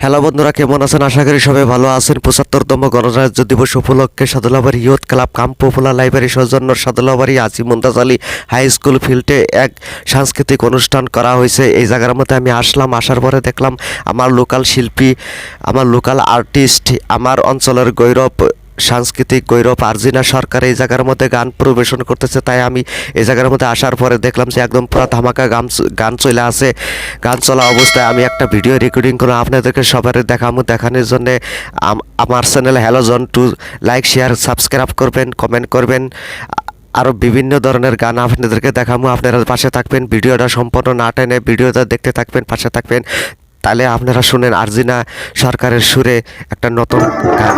Hello বন্ধুরা, কেমন আছেন? আশা করি সবাই ভালো আছেন। ৭৫তম গণরাজ্য দিবস উপলক্ষে সাদুলাবাড়ি ইয়ুথ ক্লাব কাম পপুলার লাইব্রেরি সৌজন্য সাদুলাবাড়ি আজি মুমতাজ আলী হাই স্কুল ফিল্ডে এক সাংস্কৃতিক অনুষ্ঠান করা হয়েছে। এই জায়গার মধ্যে আমি আসলাম, আসার পরে দেখলাম আমার লোকাল শিল্পী, আমার লোকাল আর্টিস্ট, আমার অঞ্চলের গৌরব, সাংস্কৃতিক গৌরব আরজিনা সরকার এই জায়গার মধ্যে গান পরিবেশন করতেছে। তাই আমি এই জায়গার মধ্যে আসার পরে দেখলাম যে একদম পুরো ধামাকা গান চলে আসে। গান চলা অবস্থায় আমি একটা ভিডিও রেকর্ডিং করে আপনাদেরকে সবার দেখানোর জন্য আমার চ্যানেল হ্যালো জন টু লাইক শেয়ার সাবস্ক্রাইব করবেন, কমেন্ট করবেন। আরও বিভিন্ন ধরনের গান আপনাদেরকে দেখাবো, আপনারা পাশে থাকবেন। ভিডিওটা সম্পূর্ণ না টেনে ভিডিওটা দেখতে থাকবেন, পাশে থাকবেন। তাহলে আপনারা শুনেন আরজিনা সরকারের সুরে একটা নতুন গান।